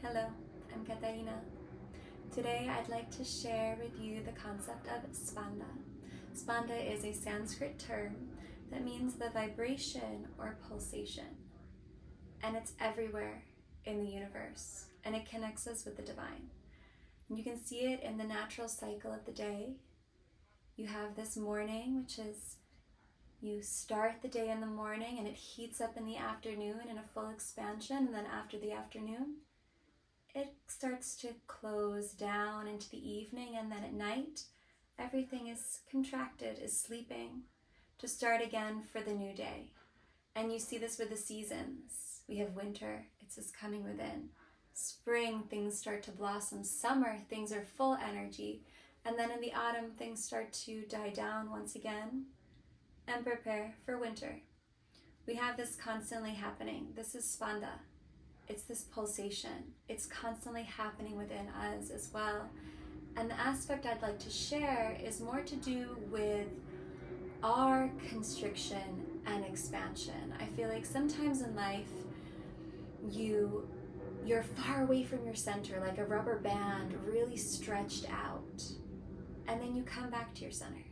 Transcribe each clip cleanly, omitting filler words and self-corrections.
Hello, I'm Katarina. Today I'd like to share with you the concept of spanda. Spanda is a Sanskrit term that means the vibration or pulsation, and it's everywhere in the universe, and it connects us with the divine. And you can see it in the natural cycle of the day. You have this morning, which is you start the day in the morning and it heats up in the afternoon in a full expansion, and then after the afternoon, it starts to close down into the evening, and then at night, everything is contracted, is sleeping to start again for the new day. And you see this with the seasons. We have winter, it's just coming within. Spring, things start to blossom. Summer, things are full energy. And then in the autumn, things start to die down once again and prepare for winter. We have this constantly happening. This is spanda. It's this pulsation. It's constantly happening within us as well. And the aspect I'd like to share is more to do with our constriction and expansion. I feel like sometimes in life, you're far away from your center, like a rubber band, really stretched out. And then you come back to your center,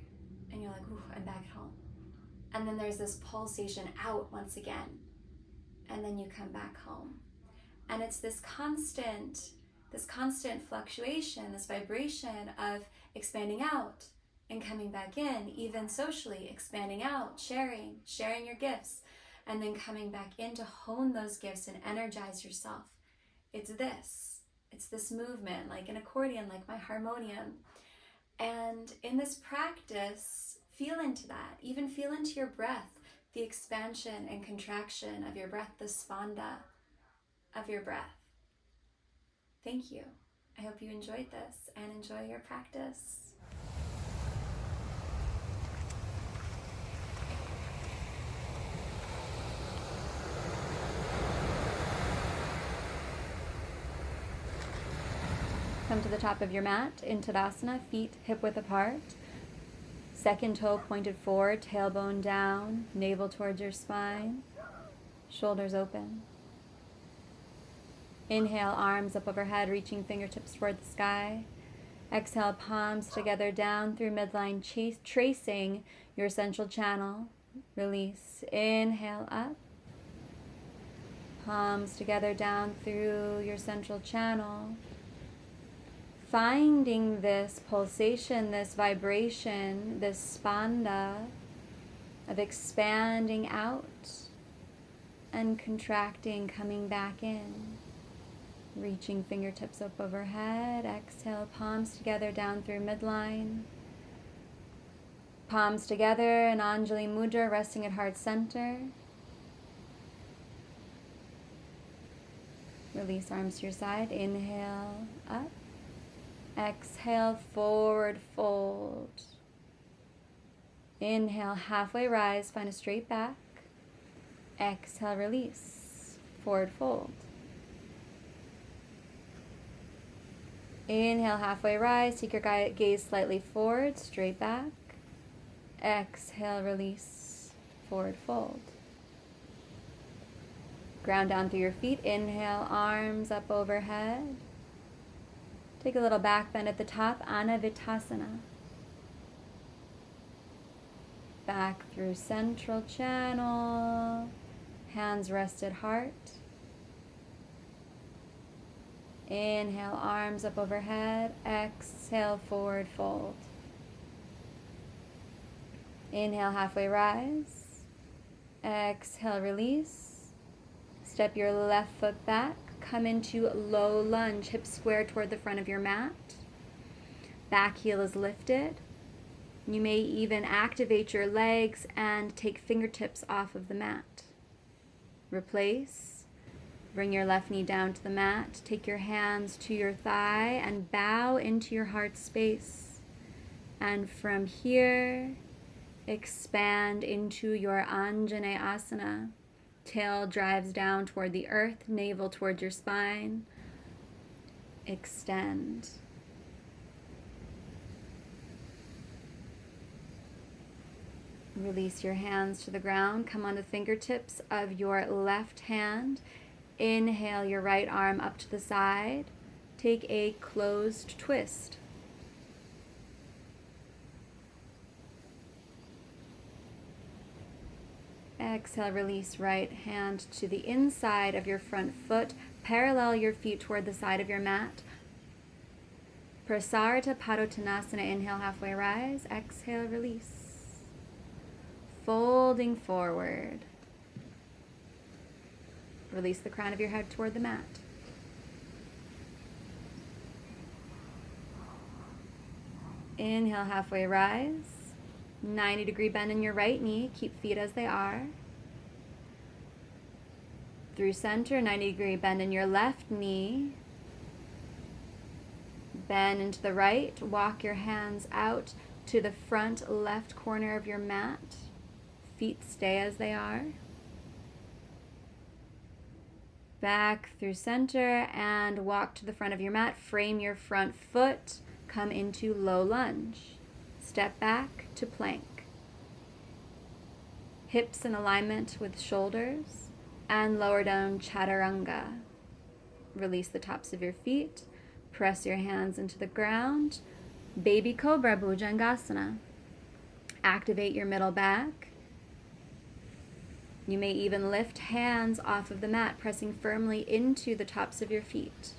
and you're like, ooh, I'm back at home. And then there's this pulsation out once again, and then you come back home. And it's this constant fluctuation, this vibration of expanding out and coming back in, even socially, expanding out, sharing your gifts, and then coming back in to hone those gifts and energize yourself. It's this movement, like an accordion, like my harmonium. And in this practice, feel into that. Even feel into your breath, the expansion and contraction of your breath, the spanda of your breath. Thank you. I hope you enjoyed this and enjoy your practice. Come to the top of your mat in Tadasana, feet hip width apart. Second toe pointed forward, tailbone down, navel towards your spine, shoulders open. Inhale, arms up overhead, reaching fingertips toward the sky. Exhale, palms together down through midline, tracing your central channel. Release. Inhale up. Palms together down through your central channel. Finding this pulsation, this vibration, this spanda of expanding out and contracting, coming back in. Reaching fingertips up overhead. Exhale, palms together down through midline. Palms together in Anjali Mudra, resting at heart center. Release arms to your side. Inhale, up. Exhale, forward fold. Inhale, halfway rise, find a straight back. Exhale, release, forward fold. Inhale, halfway rise, take your gaze slightly forward, straight back. Exhale, release, forward fold. Ground down through your feet. Inhale, arms up overhead. Take a little back bend at the top, Anavitasana. Back through central channel, hands rest at heart. Inhale, arms up overhead. Exhale, forward fold. Inhale, halfway rise. Exhale, release. Step your left foot back. Come into low lunge, hips square toward the front of your mat. Back heel is lifted. You may even activate your legs and take fingertips off of the mat. Replace. Bring your left knee down to the mat. Take your hands to your thigh and bow into your heart space. And from here, expand into your Anjaneyasana. Tail drives down toward the earth, navel towards your spine. Extend. Release your hands to the ground. Come on the fingertips of your left hand Inhale your right arm up to the side. Take a closed twist. Exhale, release right hand to the inside of your front foot. Parallel your feet toward the side of your mat. Prasarita Padottanasana, inhale, halfway rise. Exhale, release. Folding forward. Release the crown of your head toward the mat. Inhale, halfway rise. 90-degree bend in your right knee. Keep feet as they are. Through center, 90-degree bend in your left knee. Bend into the right. Walk your hands out to the front left corner of your mat. Feet stay as they are. Back through center and walk to the front of your mat. Frame your front foot. Come into low lunge. Step back to plank. Hips in alignment with shoulders. And lower down chaturanga. Release the tops of your feet. Press your hands into the ground. Baby Cobra Bhujangasana. Activate your middle back. You may even lift hands off of the mat, pressing firmly into the tops of your feet.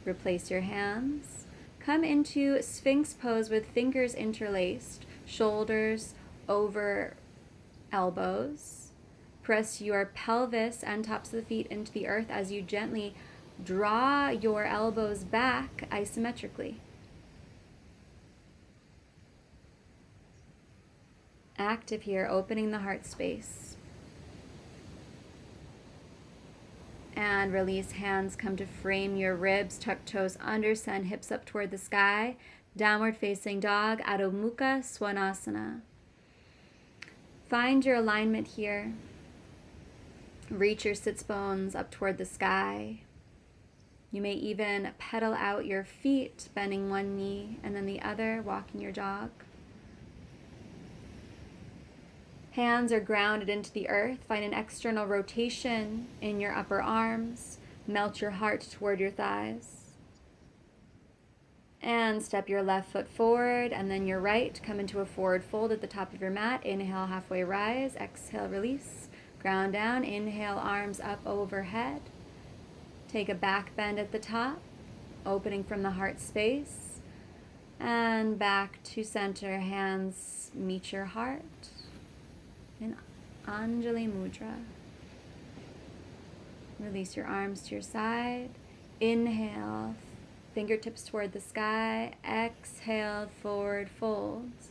Replace your hands. Come into Sphinx pose with fingers interlaced, shoulders over elbows. Press your pelvis and tops of the feet into the earth as you gently draw your elbows back isometrically. Active here, opening the heart space. And release, hands come to frame your ribs, tuck toes under, send hips up toward the sky. Downward facing dog, Adho Mukha Svanasana. Find your alignment here. Reach your sits bones up toward the sky. You may even pedal out your feet, bending one knee and then the other, walking your dog. Hands are grounded into the earth. Find an external rotation in your upper arms. Melt your heart toward your thighs. And step your left foot forward and then your right. Come into a forward fold at the top of your mat. Inhale, halfway rise. Exhale, release. Ground down. Inhale, arms up overhead. Take a back bend at the top, opening from the heart space. And back to center. Hands meet your heart. In Anjali Mudra. Release your arms to your side. Inhale, fingertips toward the sky. Exhale, forward folds.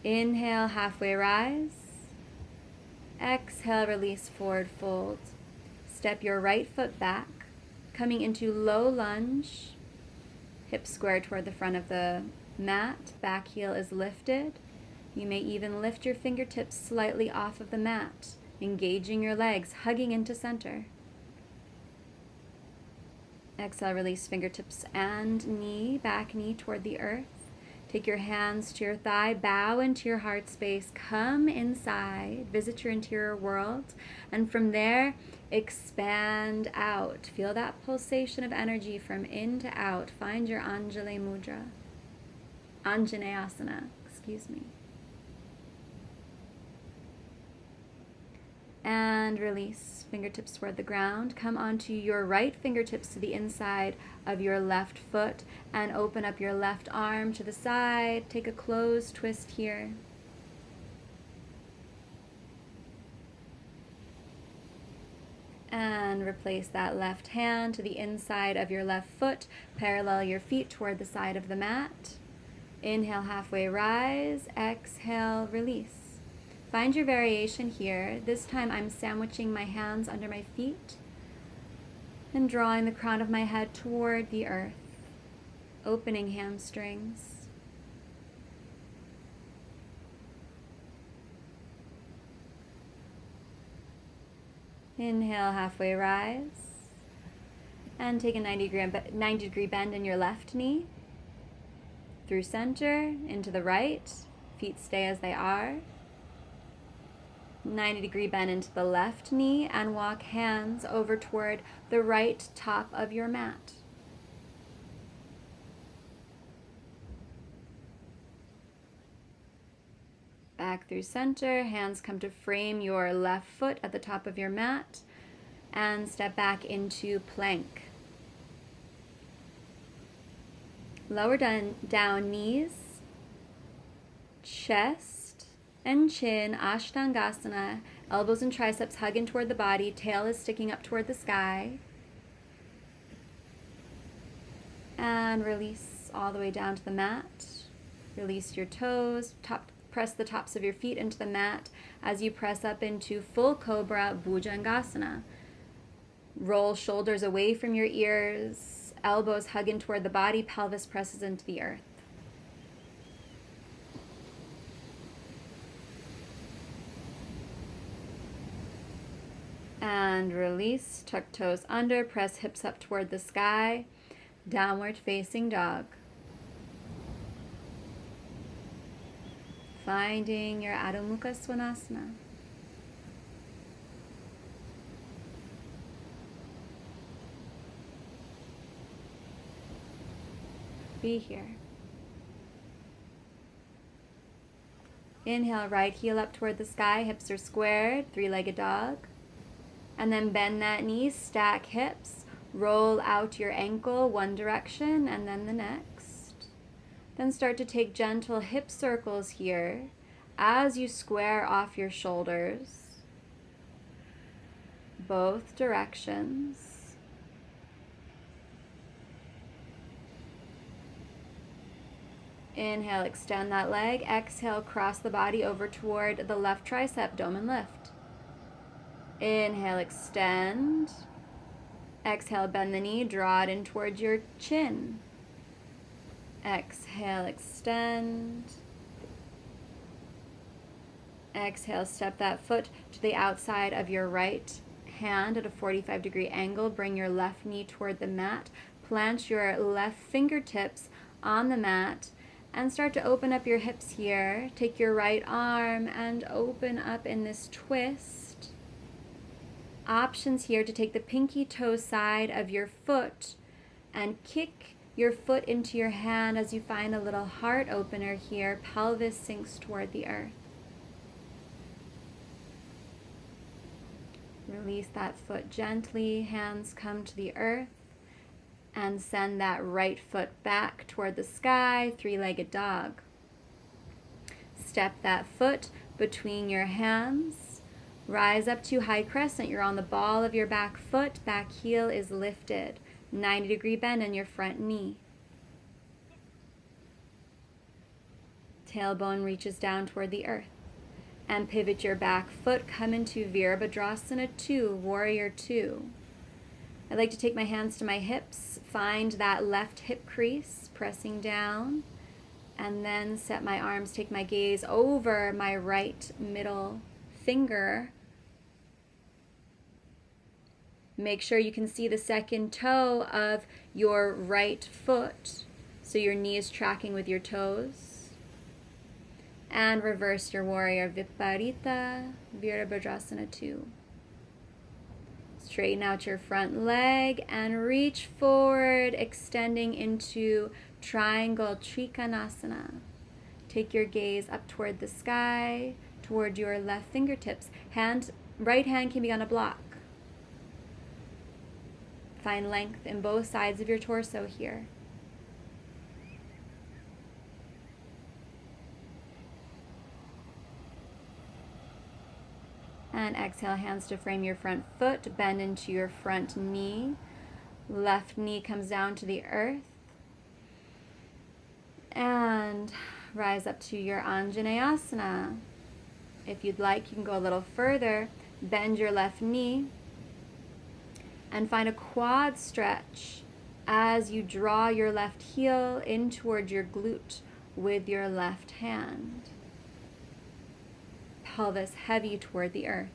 Inhale, halfway rise. Exhale, release, forward fold. Step your right foot back, coming into low lunge. Hips square toward the front of the mat. Back heel is lifted. You may even lift your fingertips slightly off of the mat, engaging your legs, hugging into center. Exhale, release fingertips and knee, back knee toward the earth. Take your hands to your thigh, bow into your heart space, come inside, visit your interior world, and from there, expand out. Feel that pulsation of energy from in to out. Find your Anjali Mudra. Anjaneyasana, excuse me. And release, fingertips toward the ground. Come onto your right fingertips to the inside of your left foot and open up your left arm to the side. Take a closed twist here. And replace that left hand to the inside of your left foot. Parallel your feet toward the side of the mat. Inhale, halfway rise. Exhale, release. Find your variation here. This time I'm sandwiching my hands under my feet and drawing the crown of my head toward the earth, opening hamstrings. Inhale, halfway rise. And take a 90-degree bend in your left knee. Through center, into the right. Feet stay as they are. 90-degree bend into the left knee and walk hands over toward the right top of your mat. Back through center, hands come to frame your left foot at the top of your mat and step back into plank. Lower down knees, chest and chin, Ashtangasana, elbows and triceps hug in toward the body, tail is sticking up toward the sky. And release all the way down to the mat. Release your toes, press the tops of your feet into the mat as you press up into full cobra Bhujangasana. Roll shoulders away from your ears, elbows hug in toward the body, pelvis presses into the earth. And release, tuck toes under, press hips up toward the sky, downward facing dog. Finding your Adho Mukha Svanasana. Be here. Inhale, right heel up toward the sky, hips are squared, three-legged dog. And then bend that knee, stack hips, roll out your ankle one direction and then the next. Then start to take gentle hip circles here as you square off your shoulders, both directions. Inhale, extend that leg. Exhale, cross the body over toward the left tricep, dome and lift. Inhale, extend. Exhale, bend the knee, draw it in towards your chin. Exhale, extend. Exhale, step that foot to the outside of your right hand at a 45-degree angle. Bring your left knee toward the mat. Plant your left fingertips on the mat and start to open up your hips here. Take your right arm and open up in this twist. Options here to take the pinky toe side of your foot and kick your foot into your hand as you find a little heart opener here. Pelvis sinks toward the earth. Release that foot gently. Hands come to the earth and send that right foot back toward the sky, three-legged dog. Step that foot between your hands. Rise up to high crescent. You're on the ball of your back foot. Back heel is lifted. 90-degree bend in your front knee. Tailbone reaches down toward the earth. And pivot your back foot. Come into Virabhadrasana 2, Warrior 2. I like to take my hands to my hips. Find that left hip crease, pressing down. And then set my arms, take my gaze over my right middle finger. Make sure you can see the second toe of your right foot, so your knee is tracking with your toes. And reverse your warrior Viparita, Virabhadrasana 2. Straighten out your front leg and reach forward, extending into triangle Trikonasana. Take your gaze up toward the sky, toward your left fingertips. Right hand can be on a block. Find length in both sides of your torso here. And exhale, hands to frame your front foot. Bend into your front knee. Left knee comes down to the earth. And rise up to your Anjaneyasana. If you'd like, you can go a little further. Bend your left knee. And find a quad stretch as you draw your left heel in toward your glute with your left hand. Pelvis heavy toward the earth.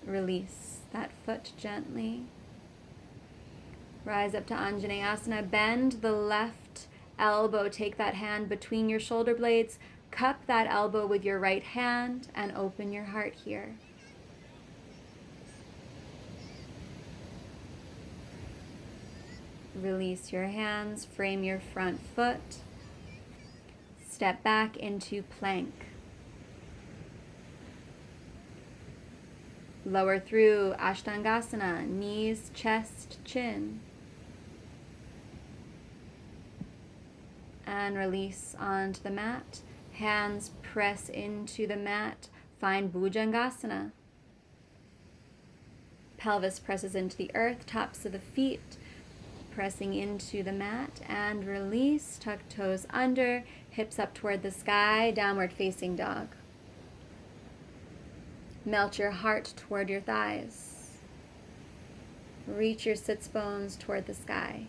Release that foot gently. Rise up to Anjaneyasana. Bend the left elbow. Take that hand between your shoulder blades. Cup that elbow with your right hand and open your heart here. Release your hands, frame your front foot. Step back into plank. Lower through Ashtangasana, knees, chest, chin. And release onto the mat. Hands press into the mat. Find Bhujangasana. Pelvis presses into the earth, tops of the feet pressing into the mat, and release. Tuck toes under, hips up toward the sky, downward facing dog. Melt your heart toward your thighs. Reach your sits bones toward the sky.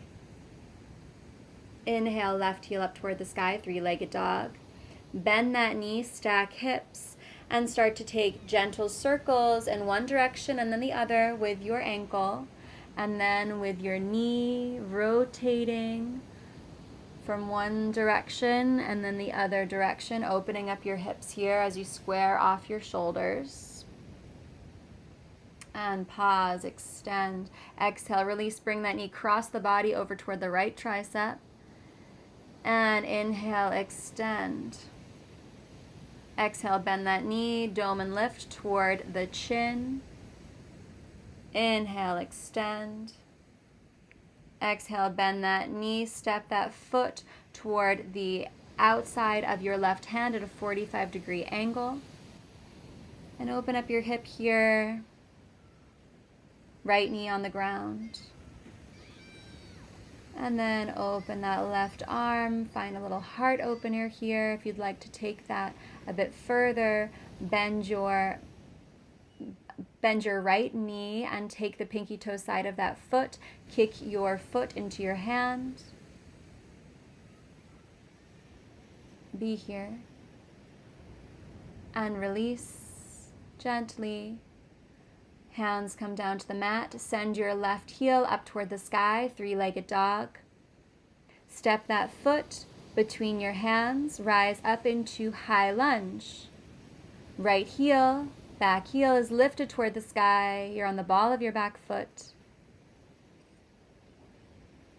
Inhale, left heel up toward the sky, three-legged dog. Bend that knee, stack hips, and start to take gentle circles in one direction and then the other with your ankle. And then with your knee rotating from one direction and then the other direction, opening up your hips here as you square off your shoulders. And pause, extend, exhale, release, bring that knee across the body over toward the right tricep. And inhale, extend. Exhale, bend that knee, dome and lift toward the chin. Inhale, extend. Exhale, bend that knee, step that foot toward the outside of your left hand at a 45-degree angle. And open up your hip here. Right knee on the ground. And then open that left arm. Find a little heart opener here. If you'd like to take that a bit further, bend your right knee and take the pinky toe side of that foot. Kick your foot into your hand. Be here. And release gently. Hands come down to the mat. Send your left heel up toward the sky, three-legged dog. Step that foot between your hands. Rise up into high lunge. Right heel, back heel is lifted toward the sky. You're on the ball of your back foot.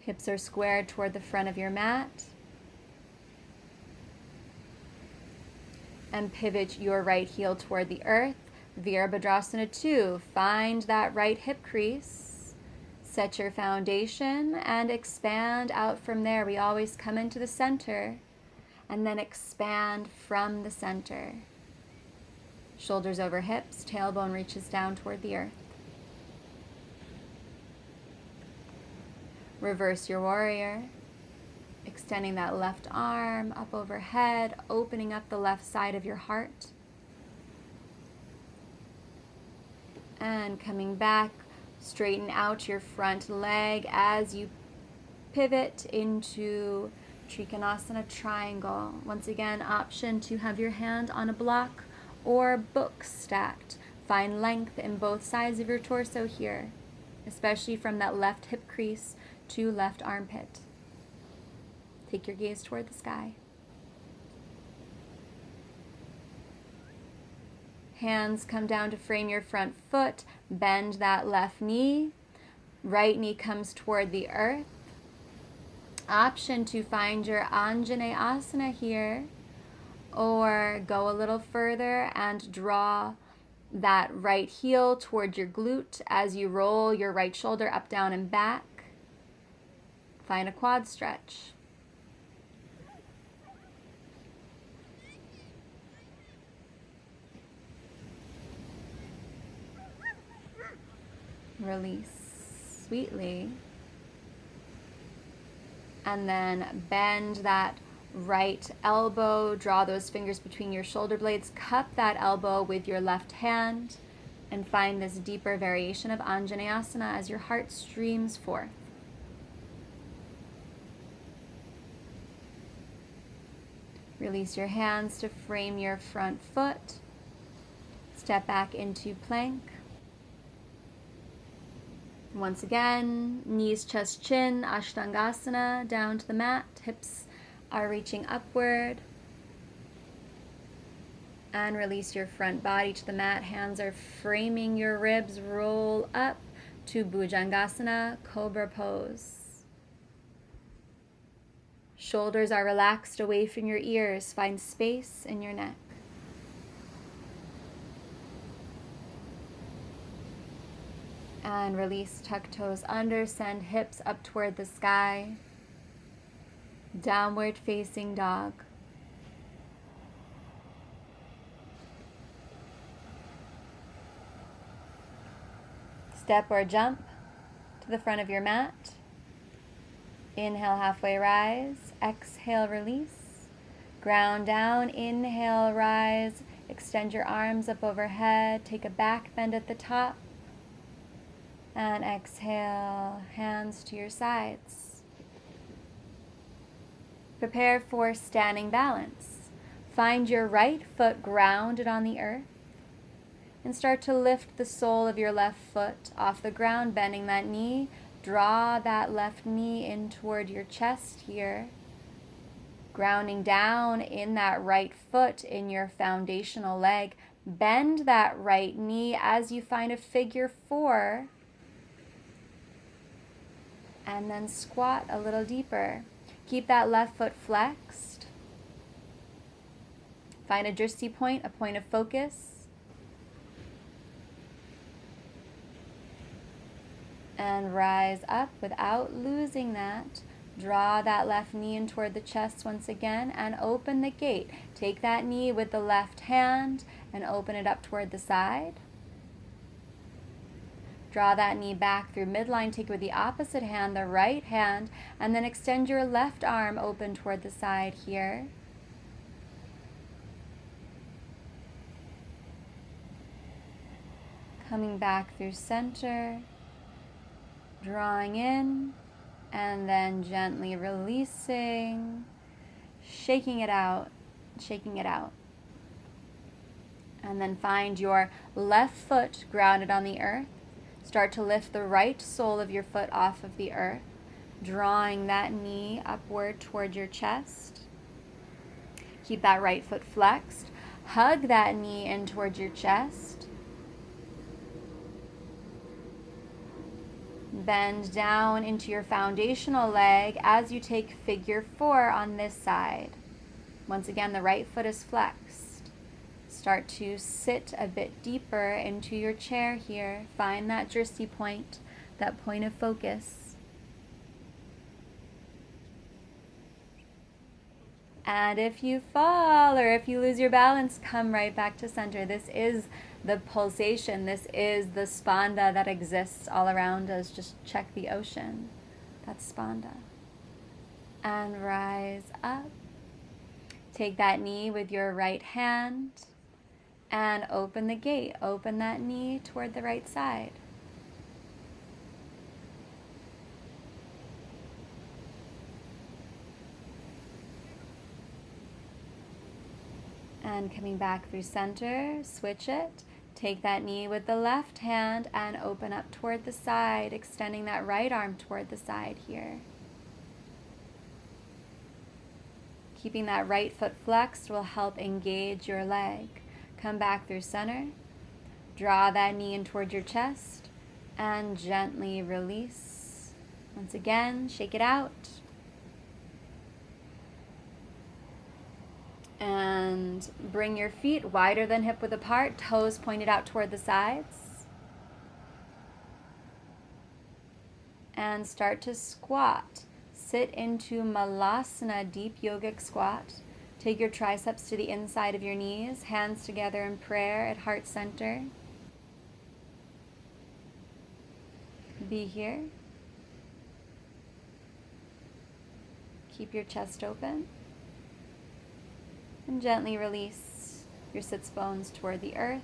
Hips are squared toward the front of your mat. And pivot your right heel toward the earth. Virabhadrasana 2. Find that right hip crease. Set your foundation and expand out from there. We always come into the center and then expand from the center. Shoulders over hips, tailbone reaches down toward the earth. Reverse your warrior. Extending that left arm up overhead, opening up the left side of your heart. And coming back, straighten out your front leg as you pivot into Trikonasana triangle. Once again, option to have your hand on a block or book stacked. Find length in both sides of your torso here, especially from that left hip crease to left armpit. Take your gaze toward the sky. Hands come down to frame your front foot. Bend that left knee. Right knee comes toward the earth. Option to find your Anjaneyasana here, or go a little further and draw that right heel toward your glute as you roll your right shoulder up, down, and back. Find a quad stretch. Release sweetly. And then bend that right elbow, draw those fingers between your shoulder blades, cup that elbow with your left hand, and find this deeper variation of Anjaneyasana as your heart streams forth. Release your hands to frame your front foot. Step back into plank. Once again, knees, chest, chin, Ashtangasana, down to the mat. Hips are reaching upward. And release your front body to the mat. Hands are framing your ribs. Roll up to Bhujangasana, Cobra Pose. Shoulders are relaxed away from your ears. Find space in your neck. And release, tuck toes under, send hips up toward the sky. Downward facing dog. Step or jump to the front of your mat. Inhale, halfway rise. Exhale, release. Ground down, inhale, rise. Extend your arms up overhead. Take a back bend at the top. And exhale, hands to your sides. Prepare for standing balance. Find your right foot grounded on the earth. And start to lift the sole of your left foot off the ground, bending that knee. Draw that left knee in toward your chest here. Grounding down in that right foot in your foundational leg. Bend that right knee as you find a figure 4. And then squat a little deeper. Keep that left foot flexed. Find a drishti point, a point of focus. And rise up without losing that. Draw that left knee in toward the chest once again and open the gate. Take that knee with the left hand and open it up toward the side. Draw that knee back through midline. Take it with the opposite hand, the right hand, and then extend your left arm open toward the side here. Coming back through center. Drawing in, and then gently releasing, shaking it out. And then find your left foot grounded on the earth. Start to lift the right sole of your foot off of the earth, drawing that knee upward toward your chest. Keep that right foot flexed. Hug that knee in towards your chest. Bend down into your foundational leg as you take figure 4 on this side. Once again, the right foot is flexed. Start to sit a bit deeper into your chair here. Find that drishti point, that point of focus. And if you fall or if you lose your balance, come right back to center. This is the pulsation. This is the spanda that exists all around us. Just check the ocean. That's spanda. And rise up. Take that knee with your right hand and open the gate. Open that knee toward the right side. And coming back through center, switch it. Take that knee with the left hand and open up toward the side, extending that right arm toward the side here. Keeping that right foot flexed will help engage your leg. Come back through center. Draw that knee in toward your chest and gently release. Once again, shake it out. And bring your feet wider than hip width apart, toes pointed out toward the sides. And start to squat. Sit into Malasana, deep yogic squat. Take your triceps to the inside of your knees, hands together in prayer at heart center. Be here. Keep your chest open. And gently release your sits bones toward the earth.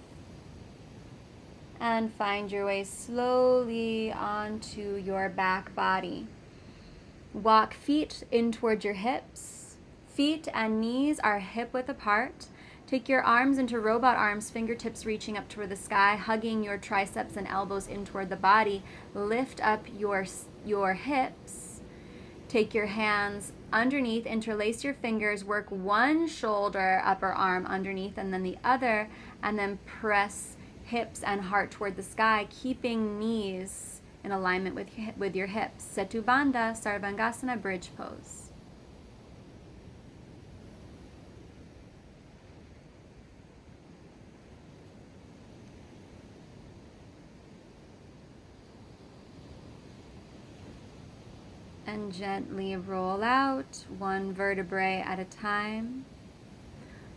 And find your way slowly onto your back body. Walk feet in toward your hips. Feet and knees are hip width apart. Take your arms into robot arms, fingertips reaching up toward the sky, hugging your triceps and elbows in toward the body. Lift up your hips. Take your hands underneath, interlace your fingers, work one shoulder, upper arm underneath, and then the other, and then press hips and heart toward the sky, keeping knees in alignment with your hips. Setu Bandha, Sarvangasana, bridge pose. And gently roll out one vertebrae at a time.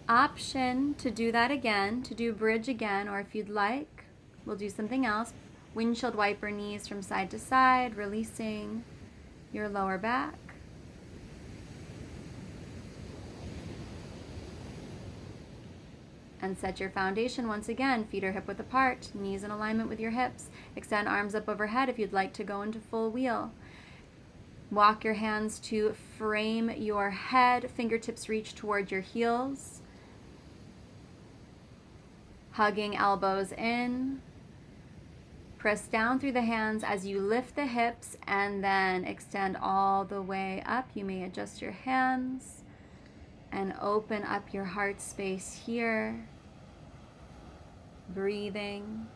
Option to do that again, to do bridge again, or if you'd like, we'll do something else. Windshield wiper knees from side to side, releasing your lower back. And set your foundation once again. Feet are hip width apart, knees in alignment with your hips. Extend arms up overhead if you'd like to go into full wheel. Walk your hands to frame your head. Fingertips reach toward your heels. Hugging elbows in. Press down through the hands as you lift the hips and then extend all the way up. You may adjust your hands and open up your heart space here. Breathing.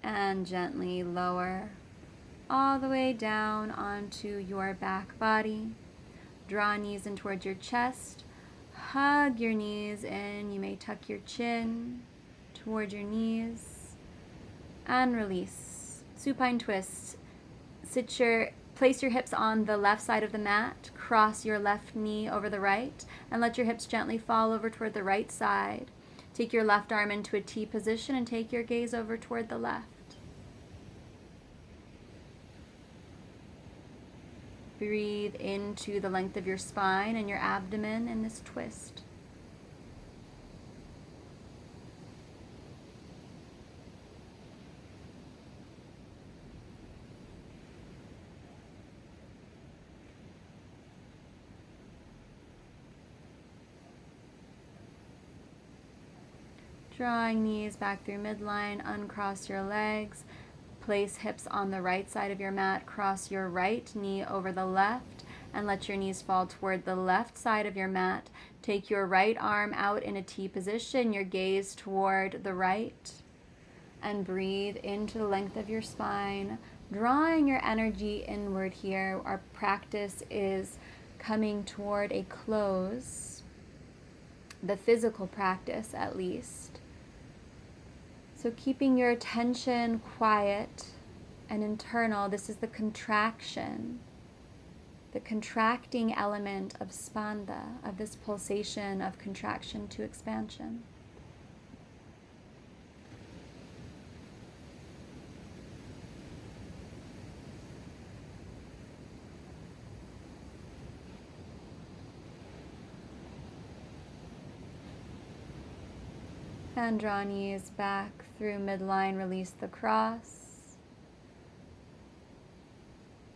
And gently lower all the way down onto your back body. Draw knees in towards your chest. Hug your knees in. You may tuck your chin toward your knees. And release. Supine twist. Place your hips on the left side of the mat. Cross your left knee over the right. And let your hips gently fall over toward the right side. Take your left arm into a T position and take your gaze over toward the left. Breathe into the length of your spine and your abdomen in this twist. Drawing knees back through midline, uncross your legs. Place hips on the right side of your mat. Cross your right knee over the left and let your knees fall toward the left side of your mat. Take your right arm out in a T position, your gaze toward the right, and breathe into the length of your spine, drawing your energy inward here. Our practice is coming toward a close, the physical practice at least. So keeping your attention quiet and internal, this is the contraction, the contracting element of Spanda, of this pulsation of contraction to expansion. And draw knees back through midline, release the cross.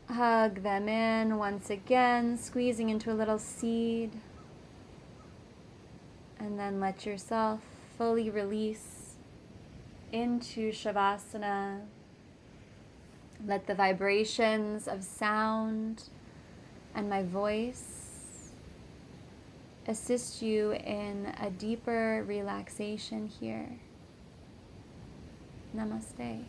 Hug them in once again, squeezing into a little seed. And then let yourself fully release into Shavasana. Let the vibrations of sound and my voice assist you in a deeper relaxation here. Namaste.